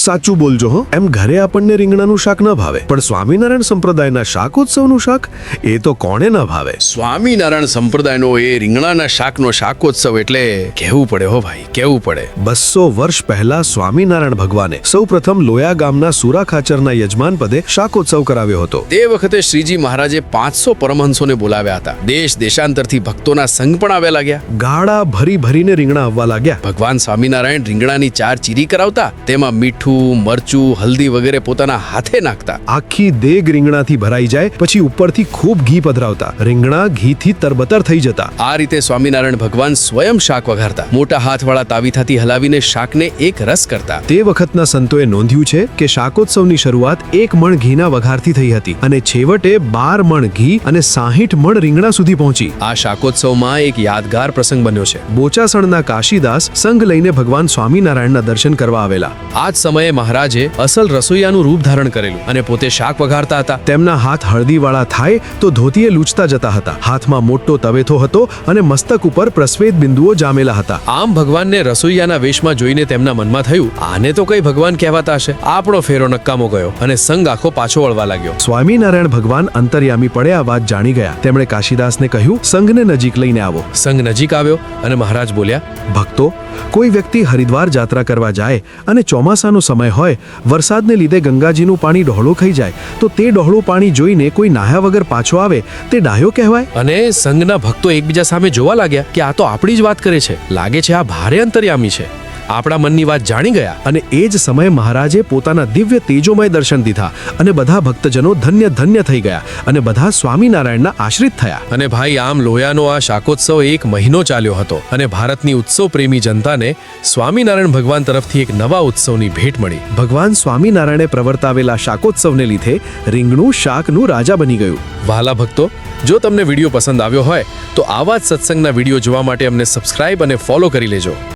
સાચું બોલજો હો. એમ ઘરે આપણને રીંગણાનું શાક ન ભાવે, પણ સ્વામિનારાયણ સંપ્રદાયના શાકોત્સવનું શાક એ તો કોણે ન ભાવે. સ્વામિનારાયણ સંપ્રદાયનો એ રીંગણાના શાકનો શાકોત્સવ એટલે કહેવું પડે હો ભાઈ, કહેવું પડે. 200 વર્ષ પહેલા સ્વામિનારાયણ ભગવાને સૌપ્રથમ લોયા ગામના સુરા ખાચરના યજમાન પદે શાકોત્સવ કરાવ્યો હતો. તે વખતે શ્રીજી મહારાજે 500 પરમહંસોને બોલાવ્યા હતા. દેશ દેશાંતરથી ભક્તોના સંઘ પણ આવ્યા લાગ્યા. ગાળા ભરી ભરીને રીંગણા આવવા લાગ્યા. ભગવાન સ્વામિનારાયણ રીંગણાની 4 ચીરી કરાવતા, તેમાં મીઠું, મરચું, હલ્દી વગેરે પોતાના હાથે નાખતા. આખી દેગ રીંગણાથી ભરાઈ જાય પછી ઉપરથી ખૂબ ઘી પધરાવતા. રીંગણા ઘીથી તરબતર થઈ જતા. આ રીતે સ્વામિનારાયણ ભગવાન સ્વયં શાક વઘારતા. મોટા હાથવાળા તાવીથાથી હલાવીને શાકને એક રસ કરતા. તે વખતના સંતોએ નોંધ્યું છે કે શાકોત્સવની શરૂઆત 1 મણ ઘીના વઘારથી થઈ હતી અને છેવટે 12 મણ ઘી અને 60 મણ રીંગણા સુધી પહોંચી. આ શાકોત્સવમાં એક યાદગાર પ્રસંગ બન્યો છે. બોચાસણના કાશીદાસ સંઘ લઈને ભગવાન સ્વામિનારાયણના દર્શન કરવા આવેલા. આ જ સમયે મહારાજે અસલ રસોઈયાનું રૂપ ધારણ કરેલું અને પોતે શાક વઘારતા હતા. તેમના હાથ હળદીવાળા થાય તો ધોતીએ લૂછતા જતા હતા. હાથમાં મોટો તવેથો હતો અને મસ્તક ઉપર પ્રસ્વેદ બિંદુઓ જામેલા હતા. આમ ભગવાનને રસોઈયાના વેશમાં જોઈને તેમના મનમાં થયું, આને તો કઈ ભગવાન કહેવાતા હશે. આપણો ફેરો નકામો ગયો અને સંઘ આખો પાછો વળવા લાગ્યો. સ્વામિનારાયણ ભગવાન અંતર્યામી પડે આ વાત જાણી ગયા. તેમણે કાશીદાસને કહ્યું, સંઘને નજીક લઈને આવો. સંઘ નજીક આવ્યો અને મહારાજ બોલ્યા, ભક્તો, કોઈ વ્યક્તિ હરિદ્વાર યાત્રા કરવા જાય અને ચોમાસાનો સમય હોય, વરસાદને લીધે ગંગાજીનું પાણી ડહોળું થઈ જાય તો તે ડહોળું પાણી જોઈને કોઈ નાહ્યા વગર પાછો આવે તે ડાહ્યો કહેવાય. અને સંઘના ભક્તો એકબીજા સામે જોવા લાગ્યા કે આ તો આપણી જ વાત કરે છે. લાગે છે આ ભારે અંતર્યામી છે. આપણા મનની વાત જાણી ગયા. અને એ જ સમયે મહારાજે પોતાના દિવ્ય તેજોમય દર્શન દીધા અને બધા ભક્તજનો ધન્ય ધન્ય થઈ ગયા અને બધા સ્વામિનારાયણના આશ્રિત થયા. અને ભાઈ, આમ લોયાનો આ શાકોત્સવ 1 મહિનો ચાલ્યો હતો અને ભારતની ઉત્સવ પ્રેમી જનતાને સ્વામિનારાયણ ભગવાન તરફથી એક નવા ઉત્સવની ભેટ મળી. ભગવાન સ્વામિનારાયણે પ્રવર્તાવેલા શાકોત્સવને લીધે રીંગણું શાકનું રાજા બની ગયું. વહાલા ભક્તો, જો તમને વિડીયો પસંદ આવ્યો હોય તો આવા જ સત્સંગના વિડીયો જોવા માટે અમને સબસ્ક્રાઇબ અને ફોલો કરી લેજો.